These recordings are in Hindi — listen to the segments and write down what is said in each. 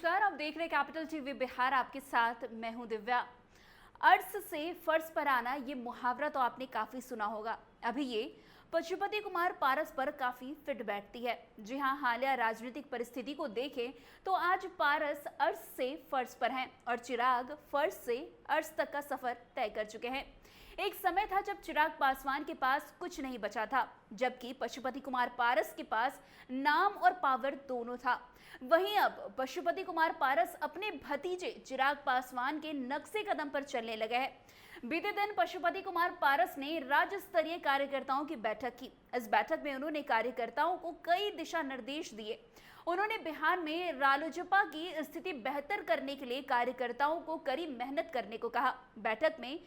नमस्कार, आप देख रहे हैं कैपिटल टीवी बिहार। आपके साथ मैं हूं दिव्या। अर्श से फर्श पर आना, ये मुहावरा तो आपने काफी सुना होगा। अभी ये पशुपति कुमार पारस पर काफी फिट बैठती है। जी हां, हालिया राजनीतिक परिस्थिति को देखें तो आज पारस अर्श से फर्श पर हैं और चिराग फर्श से अर्श तक का सफर तय कर चुके हैं। एक समय था जब चिराग पासवान के पास कुछ नहीं बचा था, जबकि पशुपति कुमार पारस के पास नाम और पावर दोनों था। वहीं अब पशुपति कुमार पारस अपने भतीजे चिराग पासवान के नक्शे कदम पर चलने लगे हैं। बीते दिन पशुपति कुमार पारस ने राज्य स्तरीय कार्यकर्ताओं की बैठक की। इस बैठक में उन्होंने कार्यकर्ताओं को कई दिशा निर्देश दिए। उन्होंने बिहार में रालोजपा की स्थिति बेहतर करने के लिए कार्यकर्ताओं को कड़ी मेहनत करने को कहा। बैठक में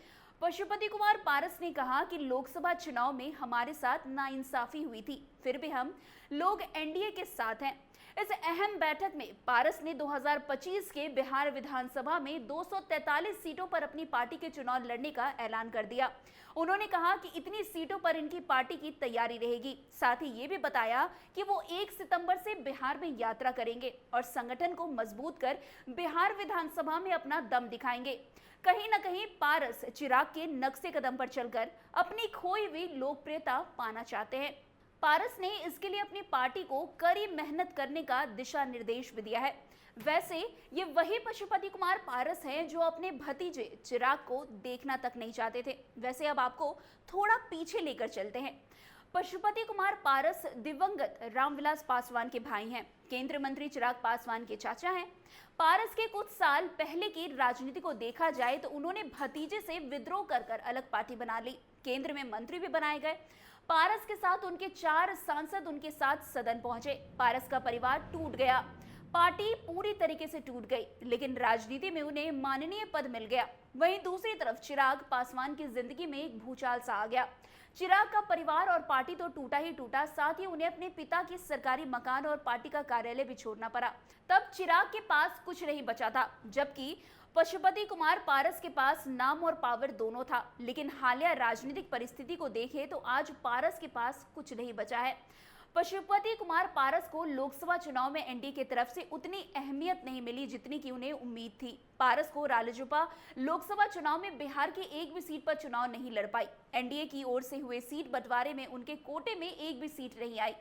पशुपति कुमार पारस ने कहा कि लोकसभा चुनाव में हमारे साथ नाइंसाफी हुई थी, फिर भी हम लोग एनडीए के साथ हैं। इस अहम बैठक में पारस ने 2025 के बिहार विधानसभा में 243 सीटों पर अपनी पार्टी के चुनाव लड़ने का ऐलान कर दिया। उन्होंने कहा कि इतनी सीटों पर इनकी पार्टी की तैयारी रहेगी। साथ ही ये भी बताया कि वो 1 सितंबर से बिहार में यात्रा करेंगे और संगठन को मजबूत कर बिहार विधानसभा में अपना दम दिखाएंगे। कहीं न कहीं पारस चिराग के नक्शे कदम पर चलकर अपनी खोई हुई लोकप्रियता पाना चाहते हैं। पारस ने इसके लिए अपनी पार्टी को कड़ी मेहनत करने का दिशा निर्देश भी दिया है। वैसे ये वही पशुपति कुमार पारस हैं जो अपने भतीजे चिराग को देखना तक नहीं चाहते थे। वैसे अब आपको थोड़ा पीछे लेकर चलते हैं। पशुपति कुमार पारस दिवंगत रामविलास पासवान के भाई हैं। केंद्रीय मंत्री चिराग पासवान के चाचा हैं। पारस के कुछ साल पहले की राजनीति को देखा जाए तो उन्होंने भतीजे से विद्रोह कर अलग पार्टी बना ली। केंद्र में मंत्री भी बनाए गए। पारस के साथ उनके 4 सांसद उनके साथ सदन पहुंचे। पारस का परिवार टूट गया, पार्टी पूरी तरीके से टूट गई, लेकिन राजनीति में उन्हें माननीय पद मिल गया। वहीं दूसरी तरफ चिराग पासवान की जिंदगी में एक भूचाल सा आ गया। चिराग का परिवार और पार्टी तो टूटा ही टूटा, साथ ही उन्हें अपने पिता की सरकारी मकान और पार्टी का कार्यालय भी छोड़ना पड़ा। तब चिराग के पास कुछ नहीं बचा था, जबकि पशुपति कुमार पारस के पास नाम और पावर दोनों था। लेकिन हालिया राजनीतिक परिस्थिति को देखें तो आज पारस के पास कुछ नहीं बचा है। पशुपति कुमार पारस को लोकसभा चुनाव में एनडीए की तरफ से उतनी अहमियत नहीं मिली जितनी की उन्हें उम्मीद थी। पारस को रालोजपा लोकसभा चुनाव में बिहार की एक भी सीट पर चुनाव नहीं लड़ पाई। एनडीए की ओर से हुए सीट बंटवारे में उनके कोटे में एक भी सीट नहीं आई।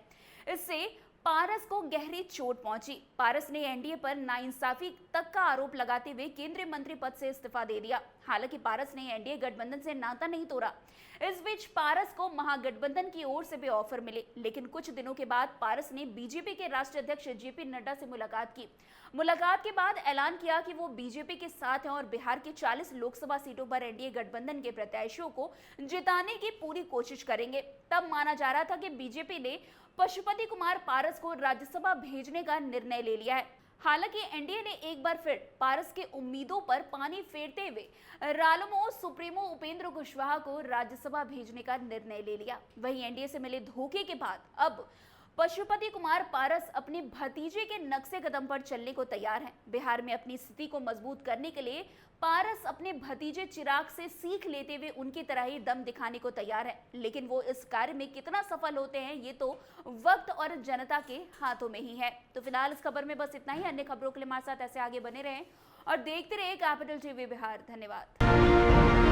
इससे पारस को गहरी चोट पहुंची। पारस ने एनडीए पर नाइंसाफी तक का आरोप लगाते हुए केंद्रीय मंत्री पद से इस्तीफा दे दिया। हालांकि पारस ने एनडीए गठबंधन से नाता नहीं तोड़ा। इस बीच पारस को महागठबंधन की ओर से भी ऑफर मिले, लेकिन कुछ दिनों के बाद पारस ने बीजेपी के राष्ट्रीय अध्यक्ष जेपी नड्डा से मुलाकात की। मुलाकात के बाद ऐलान किया कि वो बीजेपी के साथ हैं और बिहार की 40 लोकसभा सीटों पर एनडीए गठबंधन के प्रत्याशियों को जिताने की पूरी कोशिश करेंगे। तब माना जा रहा था कि बीजेपी ने पशुपति कुमार पारस को राज्यसभा भेजने का निर्णय ले लिया है। हालांकि एनडीए ने एक बार फिर पारस के उम्मीदों पर पानी फेरते हुए रालोमो सुप्रीमो उपेंद्र कुशवाहा को राज्यसभा भेजने का निर्णय ले लिया। वहीं एनडीए से मिले धोखे के बाद अब पशुपति कुमार पारस अपने भतीजे के नक्शे कदम पर चलने को तैयार हैं। बिहार में अपनी स्थिति को मजबूत करने के लिए पारस अपने भतीजे चिराग से सीख लेते हुए उनकी तरह ही दम दिखाने को तैयार है। लेकिन वो इस कार्य में कितना सफल होते हैं, ये तो वक्त और जनता के हाथों में ही है। तो फिलहाल इस खबर में बस इतना ही। अन्य खबरों के लिए हमारे साथ ऐसे आगे बने रहें और देखते रहिए कैपिटल टीवी बिहार। धन्यवाद।